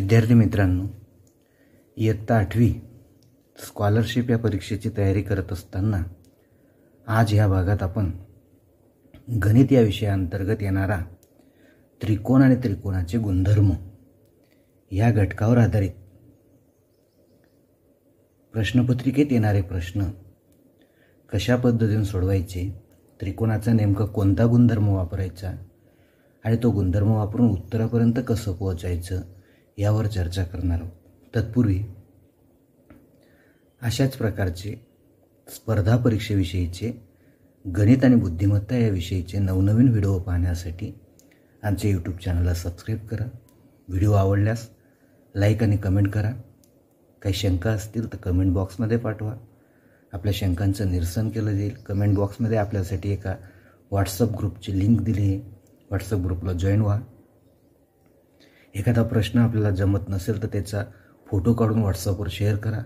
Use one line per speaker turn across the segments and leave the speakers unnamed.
विद्यार्थी मित्रांनो, इयत्ता 8वी स्कॉलरशिप या परीक्षेची तयारी करत असताना आज या भागात आपण गणित या विषयाअंतर्गत येणारा त्रिकोण आणि त्रिकोणाचे गुणधर्म या घटकावर आधारित प्रश्नपत्रिकेत येणारे प्रश्न कशा पद्धतीने सोडवायचे, त्रिकोणाचा नेमका कोणता गुणधर्म वापरायचा आणि तो गुणधर्म वापरून उत्तरापर्यंत कसं पोहोचायचं यावर चर्चा करणार आहोत। तत्पूर्वी अशाच प्रकारचे स्पर्धा परीक्षेविषयीचे गणित आणि बुद्धिमत्ता या विषयीचे नवनवीन व्हिडिओ पाहण्यासाठी आमच्या यूट्यूब चॅनलला सबस्क्राईब करा। व्हिडिओ आवडल्यास लाईक आणि कमेंट करा। काही शंका असतील तर कमेंट बॉक्समध्ये पाठवा, आपल्या शंकांचं निरसन केलं जाईल। कमेंट बॉक्समध्ये आपल्यासाठी एका व्हॉट्सअप ग्रुपची लिंक दिली आहे, व्हॉट्सअप ग्रुपला जॉईन व्हा। एखादा प्रश्न आपल्याला जमत नसेल तर त्याचा फोटो काढून व्हॉट्सअपवर शेअर करा,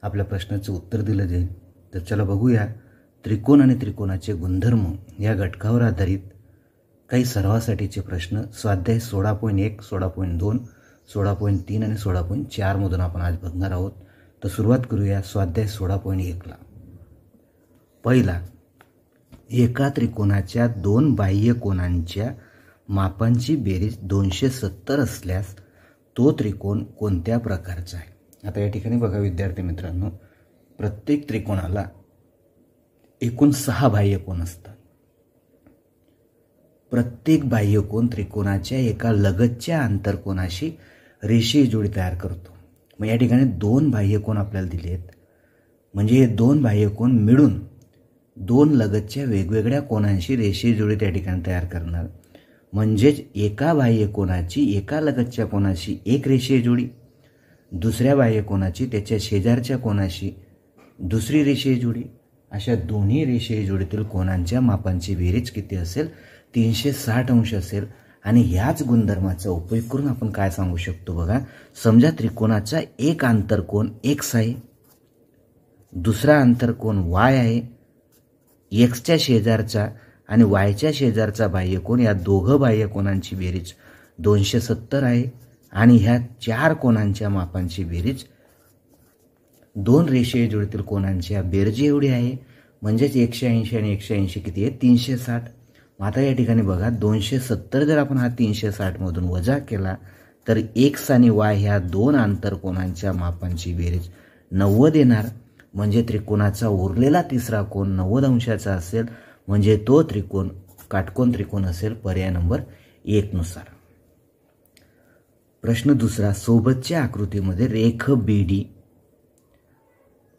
आपल्या प्रश्नाचं उत्तर दिलं जाईल। तर चला बघूया त्रिकोण आणि त्रिकोणाचे गुणधर्म या घटकावर आधारित काही सरावासाठीचे प्रश्न स्वाध्याय 16.1, 16.2, 16.3 आणि 16.4 मधून आपण आज बघणार आहोत। तर सुरुवात करूया स्वाध्याय 16.1 ला। पहिला, एका त्रिकोणाच्या दोन बाह्य कोनांच्या मापांची बेरीज 270 असल्यास तो त्रिकोण कोणत्या प्रकारचा आहे। आता या ठिकाणी बघा विद्यार्थी मित्रांनो, प्रत्येक त्रिकोणाला एकूण 6 बाह्य कोन असतात। प्रत्येक बाह्य कोन त्रिकोणाच्या एका लगतच्या आंतरकोनाशी रेषीय जोडी तयार करतो। मग या ठिकाणी 2 बाह्य कोन आपल्याला दिले आहेत, म्हणजे हे 2 बाह्य कोन मिळून 2 लगतच्या वेगवेगळ्या कोनांशी रेषीय जोडी त्या ठिकाणी तयार करणार। म्हणजेच एका बाह्य कोनाची एका लगतच्या कोनाशी एक रेषीय जोडी, दुसऱ्या बाह्य कोनाची त्याच्या शेजारच्या कोनाशी दुसरी रेषीय जोडी, अशा दोन्ही रेषीय जोडीतील कोनांच्या मापांची बेरीज किती असेल, 360 अंश असेल। आणि ह्याच गुणधर्माचा उपयोग करून आपण काय सांगू शकतो बघा, समजा त्रिकोणाचा एक आंतरकोन x आहे, दुसरा आंतरकोन y आहे, xच्या शेजारचा आणि yच्या शेजारचा बाह्यकोन या दोघं बाह्यकोनांची बेरीज 270 आहे आणि ह्या 4 कोनांच्या मापांची बेरीज 2 रेषीय जोडीतील कोनांच्या बेरजी एवढी आहे। म्हणजेच 180 आणि 180 किती आहे, 360। आता या ठिकाणी बघा 270 जर आपण हा 360 मधून वजा केला तर x आणि y ह्या 2 आंतरकोनांच्या मापांची बेरीज 90 येणार। म्हणजे त्रिकोणाचा उरलेला तिसरा कोन 90 अंशाचा असेल, म्हणजे तो त्रिकोण काटकोन त्रिकोण असेल पर्याय नंबर 1 नुसार। प्रश्न दुसरा, सोबतच्या आकृतीमध्ये रेख BD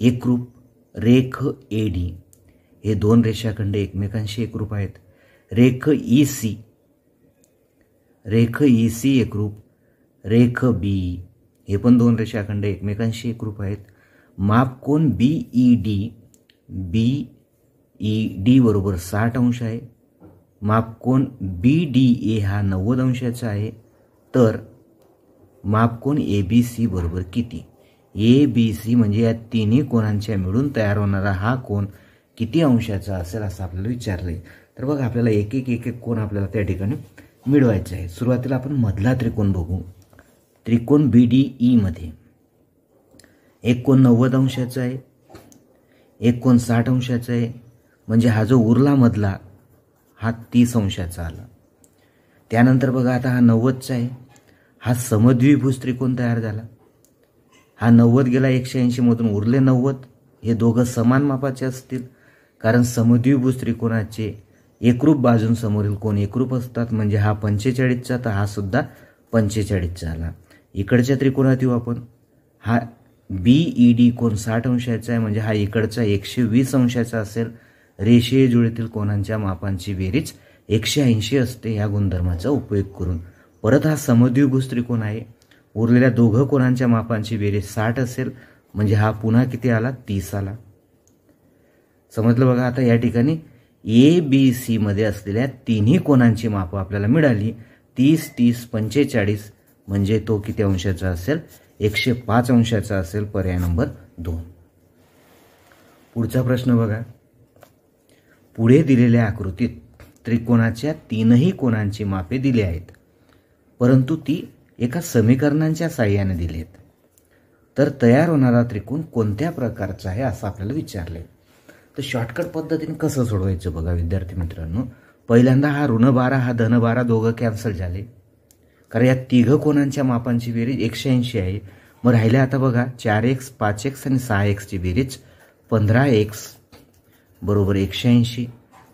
एकरूप, रेख AD हे 2 रेषाखंड एकमेकांशी एकरूप आहेत। रेख EC एकरूप, रेख BE हे पण 2 रेषाखंड एकमेकांशी एकरूप आहेत। मापकोन BED बरोबर 60 अंश आहे। मापकोन BDA हा 90 अंशाचा आहे। तर मापकोन ABC बरोबर किती? ABC म्हणजे या तिन्ही कोनांच्या मिळून तयार होणारा हा कोन किती अंशाचा असेल असं आपल्याला विचारलंय। तर बघा आपल्याला एक एक कोन आपल्याला त्या ठिकाणी मिळवायचा आहे। सुरुवातीला आपण मधला त्रिकोण बघू। त्रिकोण BDE मध्ये एक कोन 90 अंशाचा आहे, एक कोन 60 अंशाचा आहे, म्हणजे हा जो उरला मधला हा 30 अंशाचा आला। त्यानंतर बघा आता हा 90चा आहे, हा समद्विभुज त्रिकोण तयार झाला। हा 90 गेला 180 मधून उरले 90, हे दोघं समान मापाचे असतील, कारण समद्विभुज त्रिकोणाचे एकरूप बाजूंसमोरील कोन एकरूप असतात। म्हणजे हा 45चा तर हा सुद्धा 45चा आला। इकडच्या त्रिकोणात येऊ आपण, हा BED कोन 60 अंशाचा आहे, म्हणजे हा इकडचा 120 अंशाचा असेल। रेषीय जोडीतील कोनांच्या मापांची बेरीज 180 असते या गुणधर्माचा उपयोग करून। परत हा समद्विभुज त्रिकोण आहे, उरलेल्या दोघं कोनांच्या मापांची बेरीज 60 असेल, म्हणजे हा पुन्हा किती आला, 30 आला। समजलं बघा। आता या ठिकाणी ABC मध्ये असलेल्या तिन्ही कोनांची मापं आपल्याला मिळाली, 30, 30, 45, म्हणजे तो किती अंशाचा असेल, 105 अंशाचा असेल, पर्याय नंबर 2। पुढचा प्रश्न बघा। पुढे दिलेल्या आकृतीत त्रिकोणाच्या तीनही कोनांची मापे दिली आहेत, परंतु ती एका समीकरणांच्या साहाय्याने दिलेत, तर तयार होणारा त्रिकोण कोणत्या प्रकारचा आहे असं आपल्याला विचारले. तर शॉर्टकट पद्धतीने कसं सोडवायचं बघा विद्यार्थी मित्रांनो. पहिल्यांदा हा ऋण 12 हा धन 12 दोघं कॅन्सल झाले, कारण या तिघं कोणांच्या मापांची बेरीज 180 आहे. मग राहिले आता बघा 4x 5x आणि 6xची बेरीज 15x बरोबर 180.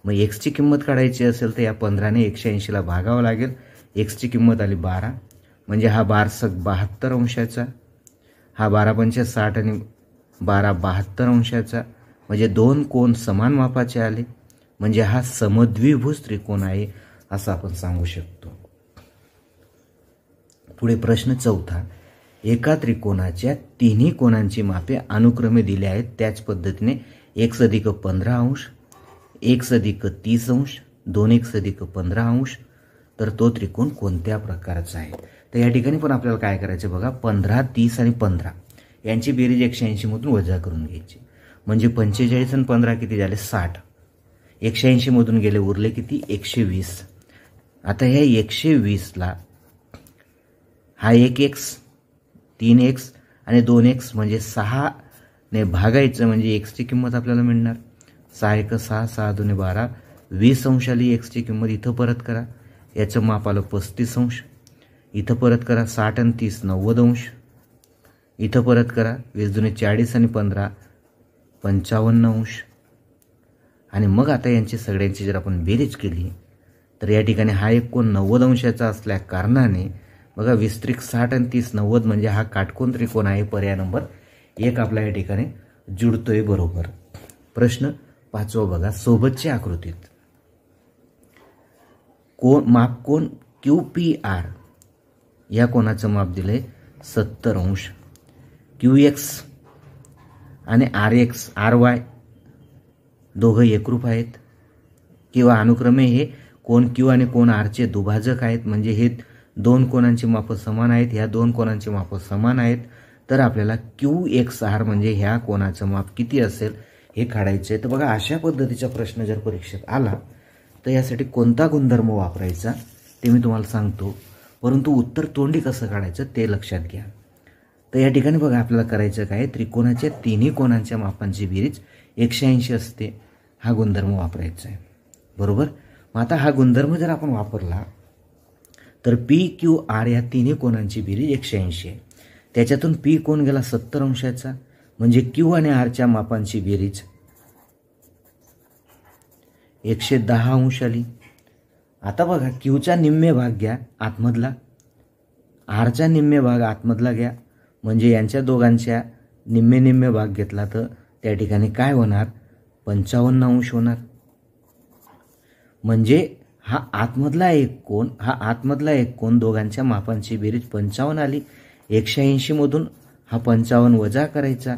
मग एक्सची किंमत काढायची असेल तर या 15ने 180ला भागावं लागेल. एक्सची किंमत आली 12, म्हणजे हा 12 अंशाचा, हा 12 पंचे 60 आणि 12 72 अंशाचा, म्हणजे दोन कोण समान मापाचे आले, म्हणजे हा समद्विभुज त्रिकोण आहे असं आपण सांगू शकतो. पुढे प्रश्न चौथा. एका त्रिकोणाच्या तिन्ही कोणांची मापे अनुक्रमे दिली आहेत, त्याच पद्धतीने x + 15 अंश, x + 30 अंश, 2x + 15 अंश, तर तो त्रिकोण कोणत्या प्रकारचा आहे. तर या ठिकाणी पण आपल्याला काय करायचं बघा. 15, 30 आणि 15 यांची बेरीज 180 मधून वजा करून घ्यायची, म्हणजे 45 आणि 15 किती झाले 60. 180 मधून गेले, उरले किती 120. आता ह्या 120ला हा 1x 3x आणि 2x म्हणजे 6 ने भागायचं, म्हणजे एक्सची किंमत आपल्याला मिळणार 6 × 6 6 × 2 = 12 20 अंश आली एक्सची किंमत. इथं परत करा, याचं माप आलं 35 अंश. इथं परत करा 60 आणि 30 90 अंश. इथं परत करा 20 × 2 = 40 आणि 15 55 अंश. आणि मग आता यांची सगळ्यांची जर आपण बेरीज केली तर या ठिकाणी हा एक कोण 90 अंशाचा असल्या कारणाने बघा 20 × 60 आणि 30 90, म्हणजे हा काटकोन त्रिकोण आहे. पर्याय नंबर 1 आपला या ठिकाणी जुळतोय बरोबर. प्रश्न पाचवा बघा. सोबतच्या आकृतीत मापकोन QPR या कोणाचं माप दिलंय 70 अंश. QX आणि RX RY दोघं एकरूप आहेत, किंवा अनुक्रमे हे कोण Q आणि कोण R चे दुभाजक आहेत, म्हणजे हे दोन कोणांची मापं समान आहेत, ह्या दोन कोणांची मापं समान आहेत. तर आपल्याला QXR म्हणजे ह्या कोणाचं माप किती असेल हे काढायचं आहे. तर बघा अशा पद्धतीचा प्रश्न जर परीक्षेत आला तर यासाठी कोणता गुणधर्म वापरायचा ते मी तुम्हाला सांगतो, परंतु उत्तर तोंडी कसं काढायचं ते लक्षात घ्या. तर या ठिकाणी बघा आपल्याला करायचं काय, त्रिकोणाच्या तिन्ही कोणांच्या मापांची बेरीज 180 असते, हा गुणधर्म वापरायचा आहे बरोबर. मग आता हा गुणधर्म जर आपण वापरला तर PQR या तिन्ही कोणांची बेरीज 180 आहे. त्याच्यातून P कोण गेला 70 अंशाचा, म्हणजे Q आणि R च्या मापांची बेरीज 110 अंश आली. आता बघा Qचा निम्मे भाग घ्या आतमधला, Rचा निम्मे भाग आतमधला घ्या, म्हणजे यांच्या दोघांच्या निम्मे भाग घेतला तर त्या ठिकाणी काय होणार 55 अंश होणार. म्हणजे हा आतमधला एक कोण दोघांच्या मापांची बेरीज 55 आली. 180 मधून हा 55 वजा करायचा,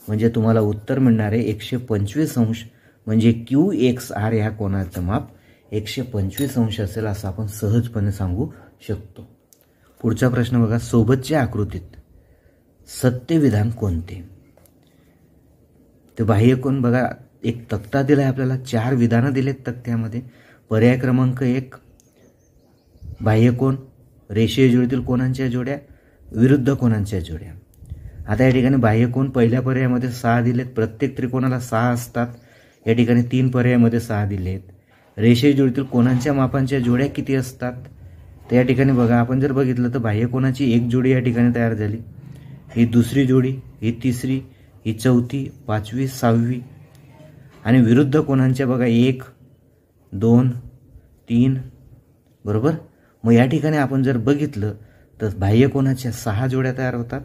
म्हणजे तुम्हाला उत्तर मिळणार आहे 125 अंश, म्हणजे QXR या कोणाचं माप 125 अंश असेल असं आपण सहजपणे सांगू शकतो. पुढचा प्रश्न बघा. सोबतच्या आकृतीत सत्य विधान कोणते. ते बाह्यकोन बघा एक तक्ता दिलाय आपल्याला, 4 विधानं दिलेत तक्त्यामध्ये. पर्याय क्रमांक 1 बाह्यकोन, रेषीय जोडीतील कोणांच्या जोड्या, विरुद्ध कोणांच्या जोड्या. आता या ठिकाणी बाह्यकोन पहिल्या पर्यायामध्ये 6 दिलेत, प्रत्येक त्रिकोणाला 6 असतात. या ठिकाणी 3 पर्यायामध्ये 6 दिलेत. रेषीय जोडीतील कोणांच्या मापांच्या जोड्या किती असतात, तर या ठिकाणी बघा आपण जर बघितलं तर बाह्यकोनाची एक जोडी या ठिकाणी तयार झाली, ही दुसरी जोडी, ही तिसरी, ही चौथी, 5वी, 6वी. आणि विरुद्ध कोणांच्या बघा 1 2 3 बरोबर. मग या ठिकाणी आपण जर बघितलं तर बाह्यकोनाच्या 6 जोड्या तयार होतात,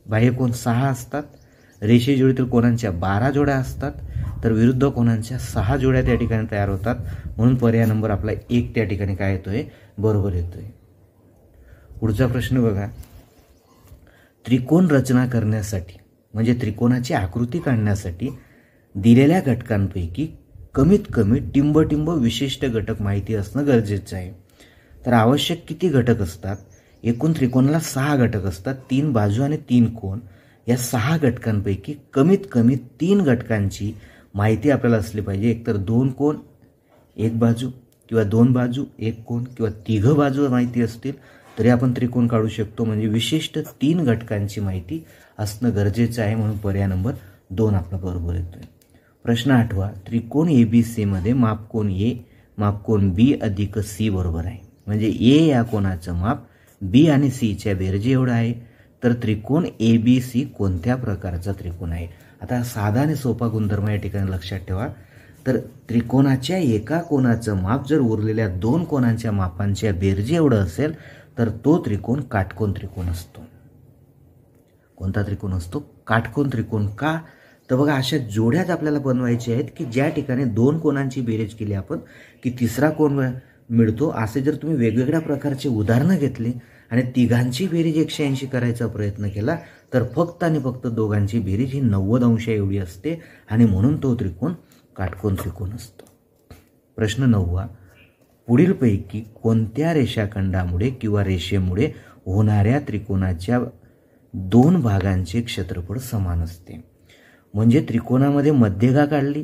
बाह्यकोन 6 असतात. रेषीय जोडीतील कोणांच्या 12 जोड्या असतात, तर विरुद्ध कोणांच्या 6 जोड्या त्या ठिकाणी तयार होतात. म्हणून पर्याय नंबर आपला 1 त्या ठिकाणी काय येतोय बरोबर येतोय. पुढचा प्रश्न बघा. त्रिकोण रचना करण्यासाठी म्हणजे त्रिकोणाची आकृती काढण्यासाठी दिलेल्या घटकांपैकी कमीत कमी टिंब विशिष्ट घटक माहिती असणं गरजेचं आहे. तर आवश्यक किती घटक असतात. एकूण त्रिकोणाला 6 घटक असतात, 3 बाजू आणि 3 कोण. या 6 घटकांपैकी कमीत कमी 3 घटकांची माहिती आपल्याला असली पाहिजे. एकतर 2 कोण 1 बाजू, किंवा 2 बाजू 1 कोण, किंवा 3 बाजू माहिती असतील तरी आपण त्रिकोण काढू शकतो. म्हणजे विशिष्ट 3 घटकांची माहिती असणं गरजेचं आहे, म्हणून पर्याय नंबर 2 आपला बरोबर येतोय. प्रश्न 8वा, त्रिकोण ABC मध्ये मापकोन A मापकोन B अधिक C बरोबर आहे. म्हणजे A या कोणाचं माप B आणि C च्या बेरजे एवढं आहे. तर त्रिकोण ABC कोणत्या प्रकारचा त्रिकोण आहे? आता साधा आणि सोपा गुणधर्म या ठिकाणी लक्षात ठेवा. तर त्रिकोणाच्या एका कोणाचं माप जर उरलेल्या 2 कोणांच्या मापांच्या बेरजे एवढं असेल तर तो त्रिकोण काटकोन त्रिकोण असतो. कोणता त्रिकोण असतो? काटकोन त्रिकोण. का? तर बघा, अशा जोड्याच आपल्याला बनवायच्या आहेत की ज्या ठिकाणी 2 कोणांची बेरीज केली आपण की तिसरा कोण मिळतो. असे जर तुम्ही वेगवेगळ्या प्रकारचे उदाहरणं घेतली आणि तिघांची बेरीज 180 करायचा प्रयत्न केला तर फक्त आणि फक्त दोघांची बेरीज ही 90 अंश एवढी असते आणि म्हणून तो त्रिकोण काटकोन त्रिकोण असतो. प्रश्न 9वा, पुढीलपैकी कोणत्या रेषाखंडामुळे किंवा रेषेमुळे होणाऱ्या त्रिकोणाच्या 2 भागांचे क्षेत्रफळ समान असते? म्हणजे त्रिकोणामध्ये मध्यगा काढली,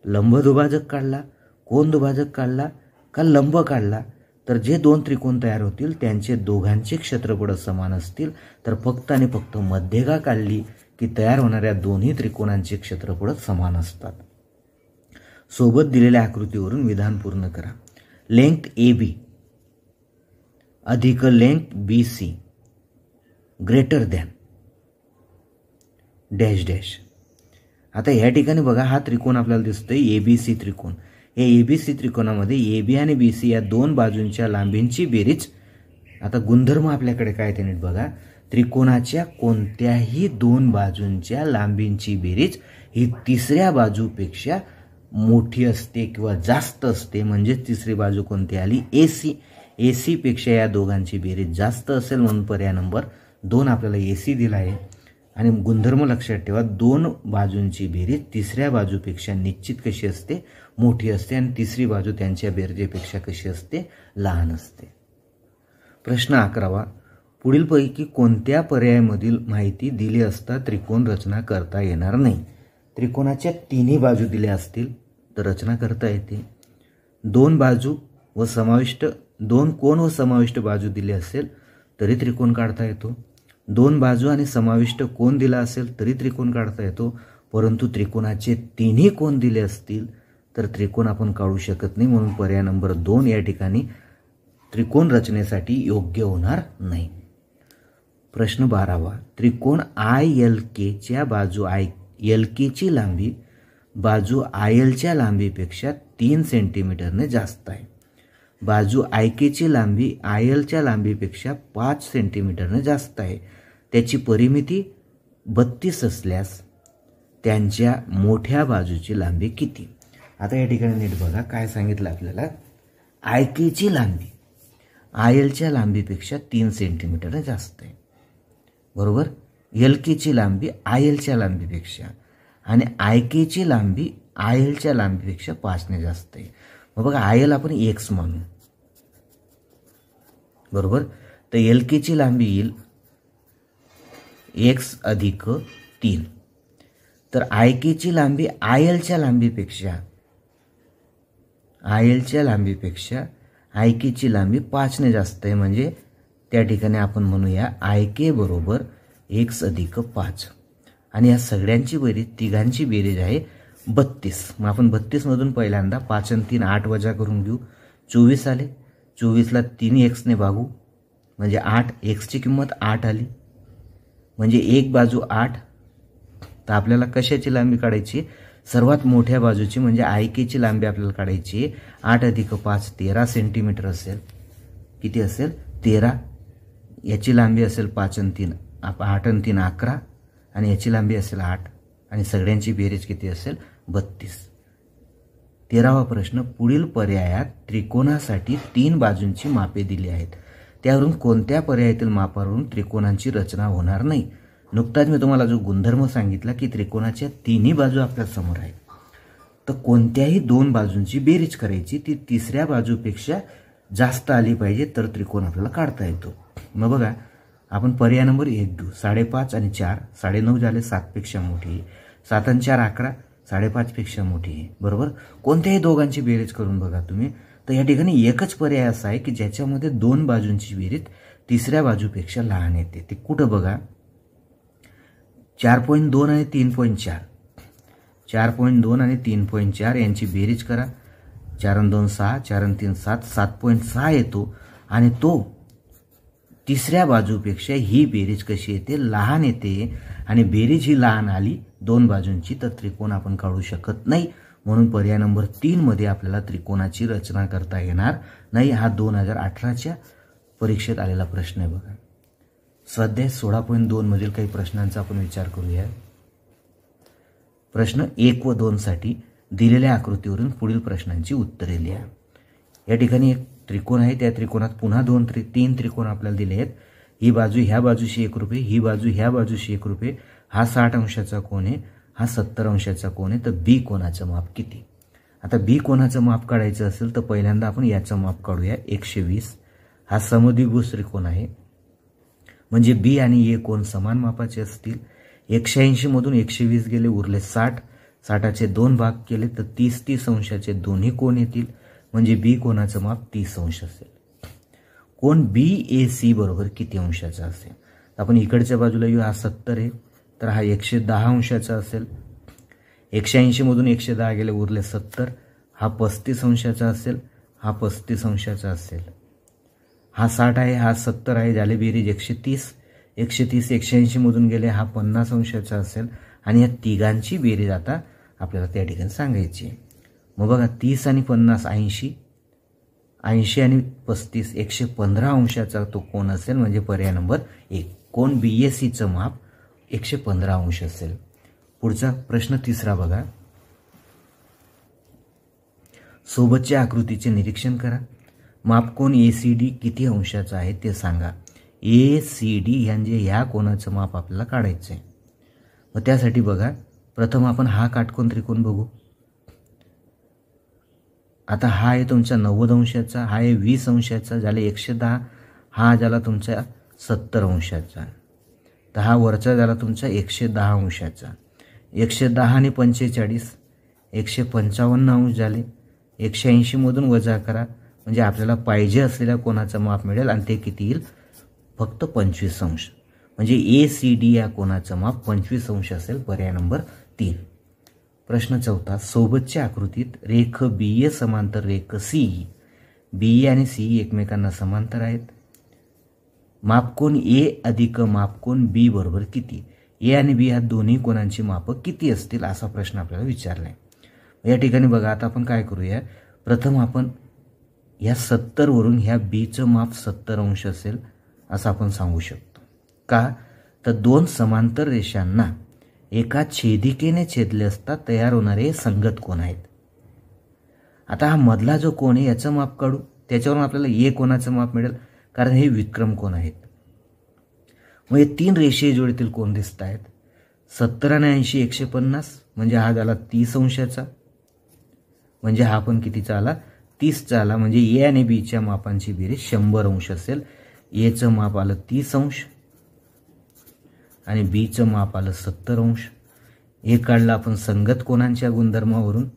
लंबदुभाजक काढला, कोन दुभाजक काढला का लंब काढला तर जे 2 त्रिकोण तयार होतील त्यांचे दोघांचे क्षेत्रफळ समान असतील. तर फक्त आणि फक्त मध्यगा काढली की तयार होणाऱ्या दोन्ही त्रिकोणांचे क्षेत्रफळ समान असतात. सोबत दिलेल्या आकृतीवरून विधान पूर्ण करा. लेंथ AB अधिक length BC greater than dash dash. आता या ठिकाणी बघा, हा त्रिकोण आपल्याला दिसतोय ABC त्रिकोण. हे ABC त्रिकोणामध्ये AB आणि BC या 2 बाजूंच्या लांबींची बेरीज. आता गुणधर्म आपल्याकडे काय ते नीट बघा. त्रिकोणाच्या कोणत्याही 2 बाजूंच्या लांबींची बेरीज ही तिसऱ्या बाजूपेक्षा मोठी असते किंवा जास्त असते. म्हणजे तिसरी बाजू कोणती आली? AC. AC पेक्षा या दोघांची बेरीज जास्त असेल म्हणून पर्याय नंबर 2 आपल्याला AC दिला आहे. आणि गुणधर्म लक्षात ठेवा, 2 बाजूंची बेरीज तिसऱ्या बाजूपेक्षा निश्चित कशी असते? मोठी असते. आणि तिसरी बाजू त्यांच्या बेरजेपेक्षा कशी असते? लहान असते. प्रश्न 11वा, पुढीलपैकी कोणत्या पर्यायामधील माहिती दिली असता त्रिकोण रचना करता येणार नाही? त्रिकोणाच्या 3 बाजू दिल्या असतील तर रचना करता येते. 2 बाजू व समाविष्ट 2 कोन व समाविष्ट बाजू दिली असेल तरी त्रिकोण काढता येतो. 2 बाजू आणि समाविष्ट कोन दिला असेल तरी त्रिकोण काढता येतो. परंतु त्रिकोणाचे 3 कोन दिले असतील तर त्रिकोण आपण काढू शकत नाही. म्हणून पर्याय नंबर 2 या ठिकाणी त्रिकोण रचनेसाठी योग्य होणार नाही. प्रश्न 12वा, त्रिकोण ILK च्या बाजू LK ची लांबी बाजू IL च्या लांबीपेक्षा 3 सेंटीमीटरने जास्त आहे. बाजू IK ची लांबी IL च्या लांबीपेक्षा 5 सेंटीमीटरने जास्त आहे. त्याची परिमिती 32 असल्यास त्यांच्या मोठ्या बाजूची लांबी किती? आता या ठिकाणी नीट बघा, काय सांगितलं आपल्याला. IK ची लांबी IL च्या लांबीपेक्षा 3 सेंटीमीटरने जास्त आहे, बरोबर. LK ची लांबी IL च्या लांबीपेक्षा आणि IK ची लांबी IL च्या लांबीपेक्षा 5 ने जास्त आहे. मग बघा, IL आपण x मानू, बरोबर. तर LK ची लांबी येईल x अधिक 3. तर IK ची लांबी IL च्या लांबीपेक्षा IK ची लांबी 5 ने जास्त आहे. म्हणजे त्या ठिकाणी आपण म्हणूया IK बरोबर x अधिक 5. आणि या सगळ्यांची बेरीज, तिघांची बेरीज आहे 32. मग आपण 32 मधून पहिल्यांदा 5 आणि 3 8 वजा करून घेऊ. 24 आले. 24ला 3x ने भागू म्हणजे 8. x ची किंमत 8 आली. म्हणजे एक बाजू 8. तर आपल्याला कशाची लांबी काढायची? सर्वात मोठ्या बाजूची म्हणजे IK ची लांबी आपल्याला काढायची. 8 अधिक 5 13 सेंटीमीटर असेल. किती असेल? 13. याची लांबी असेल 5 आणि 3 8 आणि 3 11 आणि याची लांबी असेल 8 आणि सगळ्यांची बेरीज किती असेल? 32. 13वा प्रश्न, पुढील पर्यायात त्रिकोणासाठी 3 बाजूंची मापे दिली आहेत. त्यावरून कोणत्या पर्यायातील मापावरून त्रिकोणांची रचना होणार नाही? नुकताच मी तुम्हाला जो गुणधर्म सांगितला की त्रिकोणाच्या 3 बाजू आपल्या समोर आहेत, तर कोणत्याही 2 बाजूंची बेरीज करायची, ती तिसऱ्या बाजूपेक्षा जास्त आली पाहिजे तर त्रिकोण आपल्याला काढता येतो. मग बघा, आपण पर्याय नंबर 1 घेऊ. 5.5 आणि 4 9.5 झाले, 7 पेक्षा मोठी. 7 आणि 4 11 5.5 पेक्षा मोठी आहे, बरोबर. कोणत्याही दोघांची बेरीज करून बघा तुम्ही. तर या ठिकाणी एकच पर्याय असा आहे की ज्याच्यामध्ये 2 बाजूंची बेरीज तिसऱ्या बाजूपेक्षा लहान येते. ते कुठं बघा, 4.2 आणि 3.4, 4.2 आणि 3.4 यांची बेरीज करा. 4 आणि 2 6, 4 आणि 3 7, 7.6 येतो. आणि तो तिसऱ्या बाजूपेक्षा ही बेरीज कशी येते, लहान येते. आणि बेरीज ही लहान आली दोन बाजूंची तर त्रिकोण आपण काढू शकत नाही. म्हणून पर्याय नंबर 3 मध्ये आपल्याला त्रिकोणाची रचना करता येणार नाही. हा 2018च्या परीक्षेत आलेला प्रश्न आहे बघा. स्वाध्याय 16.2 मधील काही प्रश्नांचा आपण विचार करूया. प्रश्न 1 व 2 साठी दिलेल्या आकृतीवरून पुढील प्रश्नांची उत्तरे लिहा. या ठिकाणी एक त्रिकोण आहे, त्या त्रिकोणात पुन्हा 3 त्रिकोण आपल्याला दिले आहेत. ही बाजू ह्या बाजूशी 1 रुपये, ही बाजू ह्या बाजूशी 1 रुपये. हा 60 अंशाचा कोन आहे, हा 70 अंशाचा कोन आहे. तर बी कोणाचं माप किती? आता बी कोणाचं माप काढायचं असेल तर पहिल्यांदा आपण याचं माप काढूया. 120 हा समद्विभुज त्रिकोण आहे, म्हणजे बी आणि ए कोन समान मापाचे असतील. 180 मधून 120 गेले, उरले 60. 60चे 2 भाग केले तर 30 अंशाचे दोन्ही कोन येतील, म्हणजे बी कोणाचं माप 30 अंश असेल. कोन BAC बरोबर किती अंशाचा असेल? आपण इकडच्या बाजूला येऊ. हा 70 आहे तर हा 110 अंशाचा असेल. 180 मधून 110 गेले, उरले 70. हा 35 अंशाचा असेल, हा 35 अंशाचा असेल. हा 60 आहे, हा 70 आहे, झाले बेरीज 130. 130 180 मधून गेले, हा 50 अंशाचा असेल. आणि या तिघांची बेरीज आता आपल्याला त्या ठिकाणी सांगायची आहे. मग बघा 30 आणि 50 80, 80 आणि 35 115 अंशाचा तो कोन असेल, म्हणजे पर्याय नंबर 1 कोन BACचं माप 115 अंश असेल. पुढचा प्रश्न 3 बघा. सोबतच्या आकृतीचे निरीक्षण करा. मापकोन ACD किती अंशाचा आहे ते सांगा. ACD म्हणजे या कोनाचं माप आपल्याला काढायचं आहे. मग त्यासाठी बघा, प्रथम आपण हा काटकोन त्रिकोण बघू. आता हा आहे तुमचा 90 अंशाचा, हा आहे 20 अंशाचा, झाले 110. हा झाला तुमचा 70 अंशाचा. तर हा वरचा झाला तुमचा 110 अंशाचा. 110 आणि 45 155 अंश झाले. 180 मधून वजा करा, म्हणजे आपल्याला पाहिजे असलेल्या कोणाचं माप मिळेल आणि ते किती येईल? फक्त 25 अंश. म्हणजे ACD या कोणाचं माप 25 अंश असेल. पर्याय नंबर 3. प्रश्न 4 सोबतच्या आकृतीत रेख BA समांतर रेख CE. BA आणि CE एकमेकांना समांतर आहेत. मापकोन A अधिक मापकोन B बरोबर किती? A आणि B या दोन्ही कोणांची माप किती असतील असा प्रश्न आपल्याला विचारलाय. या ठिकाणी बघा, आता आपण काय करूया, प्रथम आपण या 70 वरून ह्या Bचं माप 70 अंश असेल असं आपण सांगू शकतो. का? तर दोन समांतर रेषांना एका छेदिकेने छेदले असता तयार होणारे संगत कोन आहेत. आता हा मधला जो कोन आहे याचं माप काढू, त्याच्यावरून आपल्याला A कोणाचं माप मिळेल, कारण हे विक्रम कोन आहेत. मग हे 3 रेषीय जोडीतील कोन दिसत आहेत. 70 आणि 80 150, म्हणजे हा झाला 30 अंशाचा, म्हणजे हा पण कितीचा आला? 30चा आला. म्हणजे A आणि B च्या मापांची बेरीज 100 अंश असेल. Aचं माप आलं 30 अंश आणि Bचं माप आलं 70 अंश. हे काढलं आपण संगत कोनांच्या गुणधर्मावरून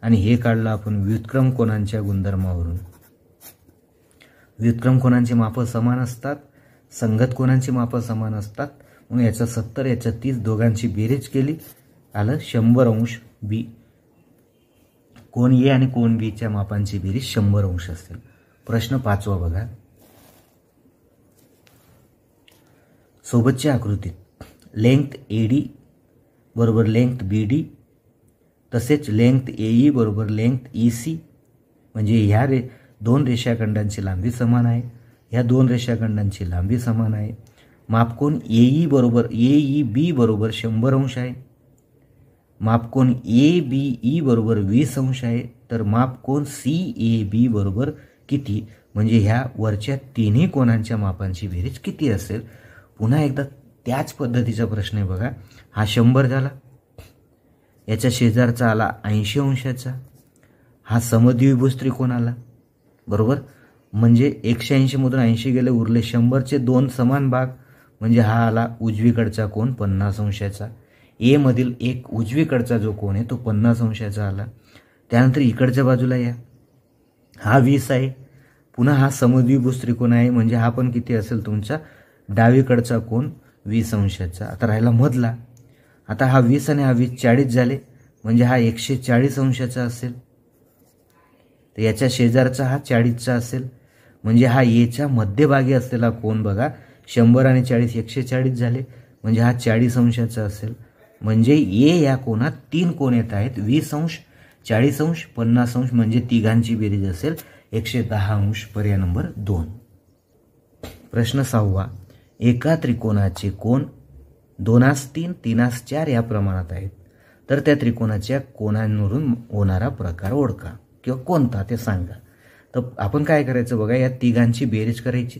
आणि हे काढलं आपण व्युत्क्रम कोनांच्या गुणधर्मावरून. व्युत्क्रम कोनांची माप समान असतात, संगत कोनांची माप समान असतात. म्हणून याचं 70 याचं 30 दोघांची बेरीज केली, आलं 100 अंश. B कोन A आणि कोन B च्या मापांची बेरीज 100 अंश असेल. प्रश्न 5 बघा. सोबतच्या आकृतीत लेंथ AD बरोबर लेंथ BD तसेच लेंथ AE बरोबर लेंथ EC, म्हणजे ह्या दोन रेषाखंडांची लांबी समान आहे, ह्या दोन रेषाखंडांची लांबी समान आहे. मापकोन AEB बरोबर 100 अंश आहे. मापकोन ABE बरोबर 20 अंश आहे. तर मापकोन CAB बरोबर किती? म्हणजे ह्या वरच्या तिन्ही कोनांच्या मापांची बेरीज किती असेल? पुन्हा एकदा त्याच पद्धतीचा प्रश्न आहे बघा. हा 100 झाला, याच्या शेजारचा आला 80 अंशाचा, हा समद्विभुज त्रिकोण आला बरोबर. म्हणजे 180 मधून 80 गेले, उरले 100चे 2 समान भाग, म्हणजे हा आला उजवीकडचा कोन 50 अंशाचा. A मधील एक उजवीकडचा जो कोन आहे तो 50 अंशाचा आला. त्यानंतर इकडच्या बाजूला या, हा 20 आहे, पुन्हा हा समद्विभुज त्रिकोण आहे म्हणजे हा पण किती असेल तुमचा डावीकडचा कोन 20 अंशाचा. आता राहिला मधला. आता हा 20 आणि हा 20 40 झाले म्हणजे हा 140 अंशाचा असेल. तर याच्या शेजारचा हा 40चा असेल म्हणजे हा एच्या मध्यभागी असलेला कोन बघा 100 आणि 40 140 झाले म्हणजे हा 40 अंशाचा असेल. म्हणजे ए या कोनात 3 कोन येत आहेत 20 अंश 40 अंश 50 अंश म्हणजे तिघांची बेरीज असेल 110 अंश. पर्याय नंबर 2. प्रश्न 6. एका त्रिकोणाचे कोन 2:3 3:4 या प्रमाणात आहेत तर त्या त्रिकोणाच्या कोनांवरून होणारा प्रकार ओळखा किंवा कोणता ते सांगा. तर आपण काय करायचं बघा या तिघांची बेरीज करायची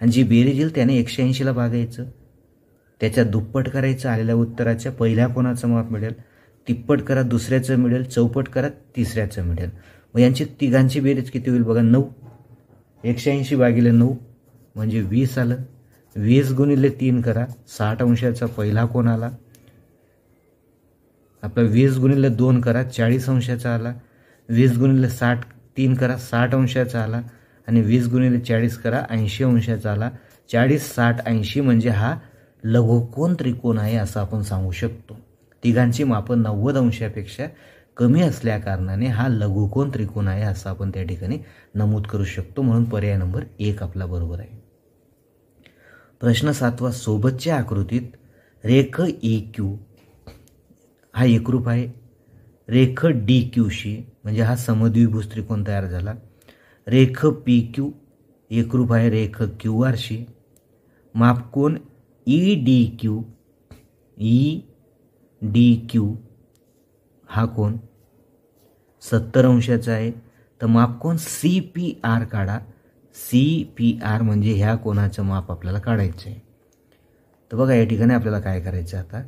आणि जी बेरीज येईल त्याने 180ला भागायचं. त्याच्या दुप्पट करायचं आलेल्या उत्तराच्या पहिल्या कोणाचं माप मिळेल. तिप्पट करा दुसऱ्याचं मिळेल. चौपट करा तिसऱ्याचं मिळेल. मग यांची तिघांची बेरीज किती होईल बघा 9. 180 भागिले 9 म्हणजे 20 आलं. 20 गुणिले 3 करा 60 अंशाचा पहिला कोन आला. आपला 20 गुणिले 2 करा 40 अंशाचा आला. 20 गुणिले 60 3 करा 60 अंशाचा आला आणि 20 गुणिले 40 करा 80 अंशाचा आला. 40 60 80 म्हणजे हा लघुकोन त्रिकोण आहे असं आपण सांगू शकतो. तिघांची मापं 90 अंशापेक्षा कमी असल्या कारणाने हा लघुकोन त्रिकोण आहे असं आपण त्या ठिकाणी नमूद करू शकतो. म्हणून पर्याय नंबर 1 आपला बरोबर आहे. प्रश्न 7. सोबतच्या आकृतीत रेख EQ हा एकरूप आहे रेख DQशी म्हणजे हा समद्विभुज त्रिकोण तयार झाला. रेख PQ एकरूप आहे रेख QRशी. मापकोन EDQ हा कोन 70 अंशाचा आहे. तर मापकोन CPR काढा. CPR म्हणजे ह्या कोणाचं माप आपल्याला काढायचं आहे. तर बघा या ठिकाणी आपल्याला काय करायचं आता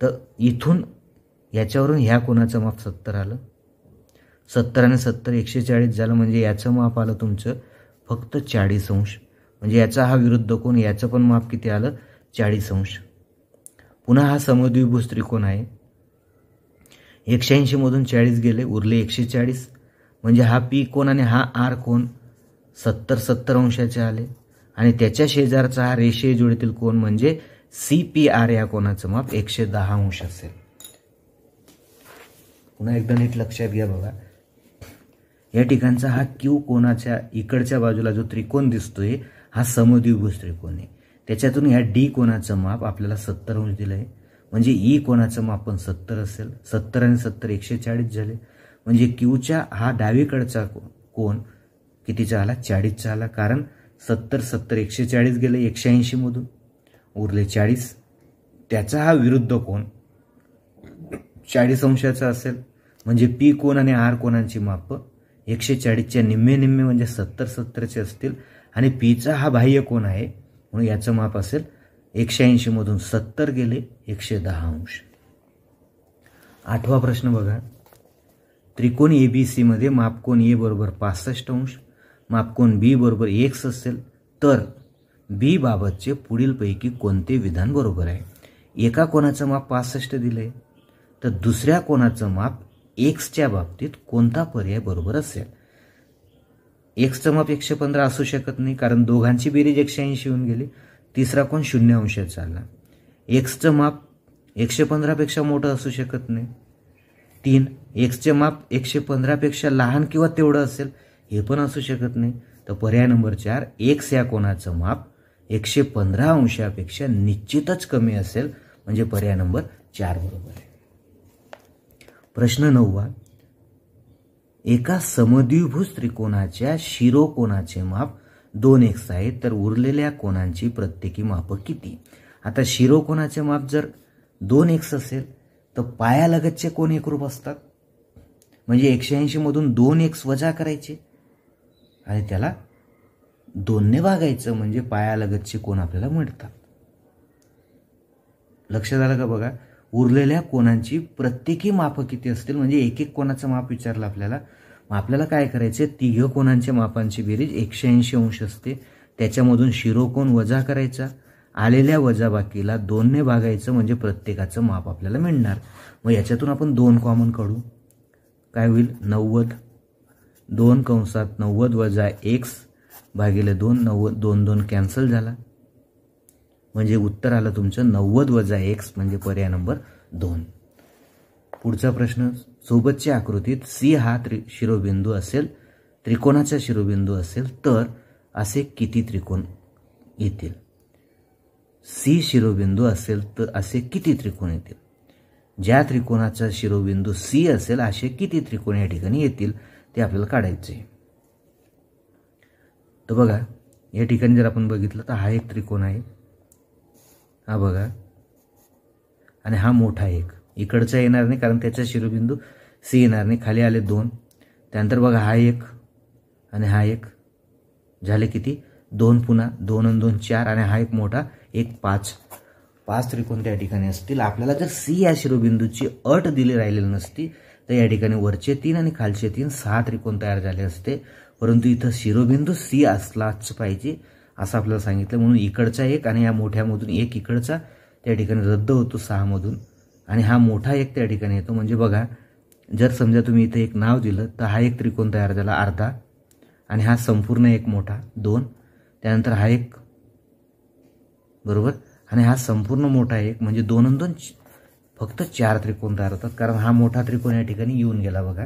तर इथून याच्यावरून ह्या कोणाचं माप 70 आलं. 70 आणि 70 140 झालं म्हणजे याचं माप आलं तुमचं फक्त 40 अंश. म्हणजे याचा हा विरुद्ध कोन याचं पण माप किती आलं 40 अंश. पुन्हा हा समद्विभुज त्रिकोण आहे. 180 मधून 40 गेले उरले 140 म्हणजे हा P कोन आणि हा R कोन 70 अंशाचे आले आणि त्याच्या शेजारचा हा रेषीय जोडीतील कोन म्हणजे CPR या कोणाचं माप 110 अंश असेल. पुन्हा एकदा नीट लक्षात घ्या बघा या ठिकाणचा हा Q कोणाच्या इकडच्या बाजूला जो त्रिकोण दिसतोय हा समद्विभुज त्रिकोण आहे. त्याच्यातून ह्या D कोणाचं माप आपल्याला 70 अंश दिलं आहे म्हणजे E कोणाचं माप पण 70 असेल. 70 आणि 70 140 झाले म्हणजे Qच्या हा डावीकडचा कोन कितीचा आला 40चा आला. कारण 70 70 140 गेले 180 मधून उरले 40. त्याचा हा विरुद्ध कोन 40 अंशाचा असेल म्हणजे P कोन आणि R कोनांची माप 140च्या निम्मे निम्मे म्हणजे 70 70चे असतील आणि Pचा हा बाह्य कोन आहे म्हणून याचं माप असेल 180 मधून 70 गेले 110 अंश. 8वा प्रश्न बघा त्रिकोण ABC मध्ये मापकोन A बरोबर 65 अंश मापकोन B बरोबर X असेल तर B बाबतचे पुढीलपैकी कोणते विधान बरोबर आहे. एका कोणाचं माप 65 दिले तर दुसऱ्या कोणाचं माप Xच्या बाबतीत कोणता पर्याय बरोबर असेल. Xचं माप 115 असू शकत नाही कारण दोघांची बेरीज 180 होऊन गेली. तिसरा कोन 0 अंशाचा आला. Xचं माप 115 पेक्षा मोठं असू शकत नाही. 3 Xचे माप 115 पेक्षा लहान किंवा तेवढं असेल हे पण असू शकत नाही. तर पर्याय नंबर 4 X या कोणाचं माप 115 अंशापेक्षा निश्चितच कमी असेल म्हणजे पर्याय नंबर 4 बरोबर आहे. प्रश्न 9 एका समद्विभुज त्रिकोणाच्या शिरोकोनाचे माप 2x आहे तर उरलेल्या कोनांची प्रत्येकी माप किती. आता शिरोकोनाचे माप जर 2x असेल तर पायालगतचे कोन एकरूप असतात म्हणजे 180 मधून 2x वजा करायचे आणि त्याला 2 ने भागायचं म्हणजे पायालगतचे कोन आपल्याला मिळतात. लक्षात आलं का बघा उरलेल्या कोनांची प्रत्येकी माप किती असतील म्हणजे एक एक कोनाचं माप विचारलं आपल्याला. मग आपल्याला काय करायचे तिघ कोनांच्या मापांची बेरीज 180 अंश असते. त्याच्यामधून शिरोकोन वजा करायचा आलेल्या वजाबाकीला 2 ने भागायचं म्हणजे प्रत्येकाचं माप आपल्याला मिळणार. मग याच्यातून आपण 2 कॉमन काढू काय होईल 90 2 कंसात 90 वजा x भागिले 2, 90 2 2 कॅन्सल झाला, म्हणजे उत्तर आलं तुमचं 90 वजा x म्हणजे पर्याय नंबर 2. पुढचा प्रश्न, सोबतच्या आकृतीत C हा शिरोबिंदू असेल, त्रिकोणाचा शिरोबिंदू असेल तर असे किती त्रिकोण येतील? C शिरोबिंदू असेल तर असे किती त्रिकोण येतील? ज्या त्रिकोणाचा शिरोबिंदू C असेल असे किती त्रिकोण या ठिकाणी येतील ते आपल्याला काढायचे. तर बघा या ठिकाणी जर आपण बघितलं तर हा एक त्रिकोण आहे, हा बघा, आणि हा मोठा एक इकडचा येणार नाही कारण त्याचा शिरोबिंदू C येणार नाही, खाली आले 2. त्यानंतर बघा हा एक आणि हा एक, झाले किती? 2, पुन्हा 2 आणि 2 4, आणि हा एक मोठा एक 5 त्रिकोण त्या ठिकाणी असतील. आपल्याला जर C या शिरोबिंदूची अट दिली राहिलेली नसती तर या ठिकाणी वरचे 3 आणि खालचे 3 6 त्रिकोण तयार झाले असते, परंतु इथं शिरोबिंदू C असलाच पाहिजे असं आपल्याला सांगितलं, म्हणून इकडचा एक आणि या मोठ्यामधून एक इकडचा त्या ठिकाणी रद्द होतो 6 मधून, आणि हा मोठा एक त्या ठिकाणी येतो. म्हणजे बघा जर समजा तुम्ही इथे एक नाव दिलं तर हा एक त्रिकोण तयार झाला अर्धा, आणि हा संपूर्ण एक मोठा 2, त्यानंतर हा एक, बरोबर, आणि हा संपूर्ण मोठा एक, म्हणजे 2 आणि 2 फक्त 4 त्रिकोण तयार होतात, कारण हा मोठा त्रिकोण या ठिकाणी येऊन गेला. बघा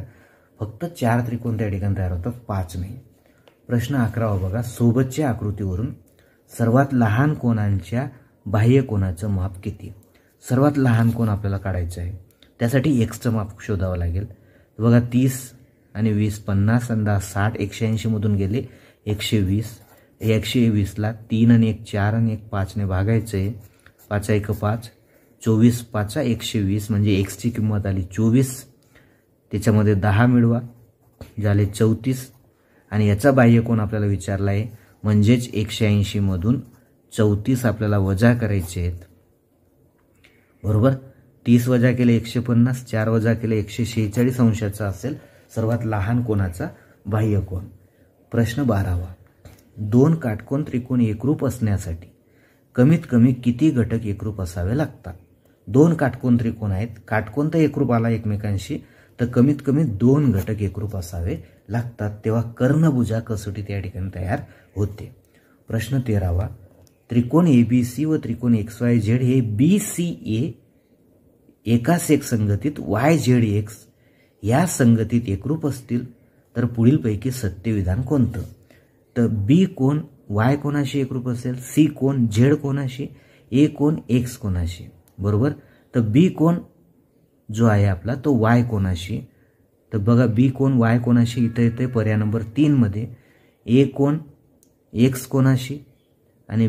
फक्त 4 त्रिकोण त्या ठिकाणी तयार होतात, 5 नाही. प्रश्न 11 बघा, सोबतच्या आकृतीवरून सर्वात लहान कोणांच्या बाह्य कोणाचं माप किती? सर्वात लहान कोण आपल्याला काढायचं आहे, त्यासाठी एक्सचं माप शोधावं लागेल. बघा 30 आणि 20 50 आणि 10 60, 180 मधून गेले 120, 120ला 3 आणि 1 4 आणि 1 5 ने भागायचं आहे, 5 1 5, 24 5 120, म्हणजे एक्सची किंमत आली 24, त्याच्यामध्ये 10 मिळवा, झाले 34, आणि याचा बाह्य कोण आपल्याला विचारला आहे, म्हणजेच 180 मधून 34 आपल्याला वजा करायचे आहेत, बरोबर. 30 वजा केले 150, 4 वजा केले 146 अंशाचा असेल सर्वात लहान कोणाचा बाह्य कोण. प्रश्न 12, 2 काटकोन त्रिकोण एकरूप असण्यासाठी कमीत कमी किती घटक एकरूप असावे लागतात? 2 काटकोन त्रिकोण आहेत, काटकोन तर एकरूप आला एकमेकांशी, तर कमीत कमी 2 घटक एकरूप असावे लागतात, तेव्हा कर्णभुजा कसोटी त्या ठिकाणी तयार होते. प्रश्न 13, त्रिकोण ABC व त्रिकोण XYZ हे BCA एकाच एक संगतीत YZX या संगतीत एकरूप असतील तर पुढीलपैकी सत्य विधान कोणतं? तर B कोण Y कोणाशी एकरूप असेल, C कोण Z कोणाशी, A कोण X कोणाशी, बरोबर. तर B कोण जो आहे आपला तो Y कोणाशी, तर बघा B कोण Y कोणाशी इथे येते पर्याय नंबर 3 मध्ये, A कोण X कोणाशी, आणि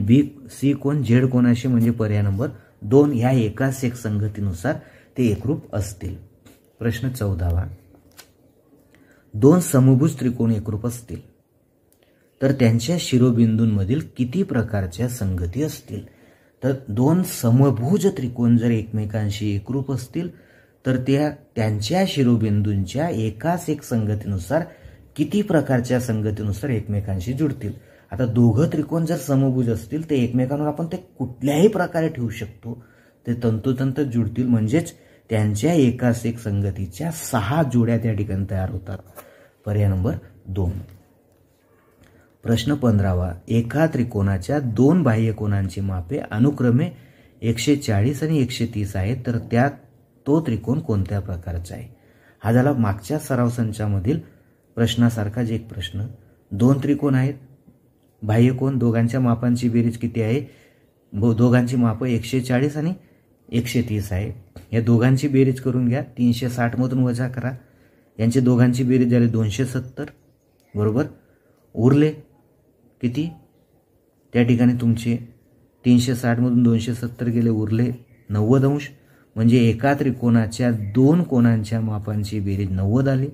C कोण Z कोणाशी, म्हणजे पर्याय नंबर 2. ह्या एकाच एक संगतीनुसार ते एकरूप असतील. प्रश्न 14, 2 समभुज त्रिकोण एकरूप असतील तर त्यांच्या शिरोबिंदूंमधील किती प्रकारच्या संगती असतील? तर 2 समभुज त्रिकोण जर एकमेकांशी एकरूप असतील तर त्यांच्या शिरोबिंदूंच्या एकाच एक संगतीनुसार किती प्रकारच्या संगतीनुसार एकमेकांशी जुळतील? आता दोघं त्रिकोण जर समभुज असतील तर एकमेकांवर आपण ते कुठल्याही प्रकारे ठेवू शकतो, ते तंतोतंत जुळतील, म्हणजेच त्यांच्या एकाच एक संगतीच्या 6 जोड्या त्या ठिकाणी तयार होतात, पर्याय नंबर 2. प्रश्न 15, एका त्रिकोणाच्या 2 बाह्य कोणांची मापे अनुक्रमे 140 आणि 130 आहेत तर त्यात तो त्रिकोण कोणत्या प्रकारचा आहे? हा झाला मागच्या सराव संचामधील प्रश्नासारखाच एक प्रश्न. 2 त्रिकोण आहेत, बाह्य कोण दोघांच्या मापांची बेरीज किती आहे? दोघांची माप 140 आणि 130 आहे. या दोघांची बेरीज करून घ्या, 360 मधून वजा करा, यांची दोघांची बेरीज झाली 270, बरोबर. उरले किती त्या ठिकाणी तुमचे 360 मधून 270 गेले, उरले 90 अंश, म्हणजे एका त्रिकोणाच्या 2 कोणांच्या मापांची बेरीज 90 आली.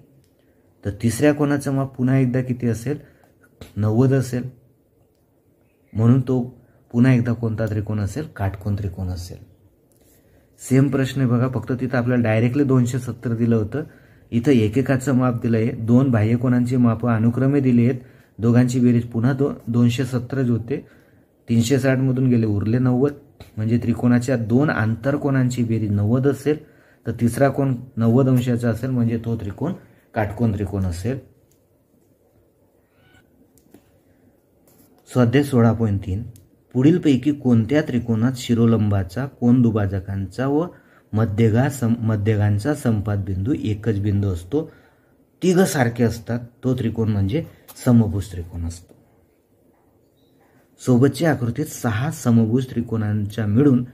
तर तिसऱ्या कोणाचं माप पुन्हा एकदा किती असेल? 90 असेल, म्हणून तो पुन्हा एकदा कोणता त्रिकोण असेल? काटकोन त्रिकोण असेल. सेम प्रश्न आहे बघा, फक्त तिथं आपल्याला डायरेक्टली 270 दिलं होतं, इथं एकेकाचं माप दिलं आहे, 2 बाह्य कोणांची माप अनुक्रमे दिली आहेत, दोघांची बेरीज पुन्हा 270 होते, 360 मधून गेले, उरले 90, म्हणजे त्रिकोणाच्या 2 आंतरकोणांची बेरीज 90 असेल, तर तिसरा कोण 90 अंशाचा असेल, म्हणजे तो त्रिकोण काटकोन त्रिकोण असेल. स्वाध्याय 16.3 पुढीलपैकी कोणत्या त्रिकोणात शिरोलंबाचा, कोन दुभाजकांचा व मध्यगांचा संपात बिंदू एकच बिंदू असतो, तिघ सारखे असतात, तो त्रिकोण म्हणजे समभुज त्रिकोण असतो. सोबतच्या आकृतीत 6 समभुज त्रिकोणांच्या मिळून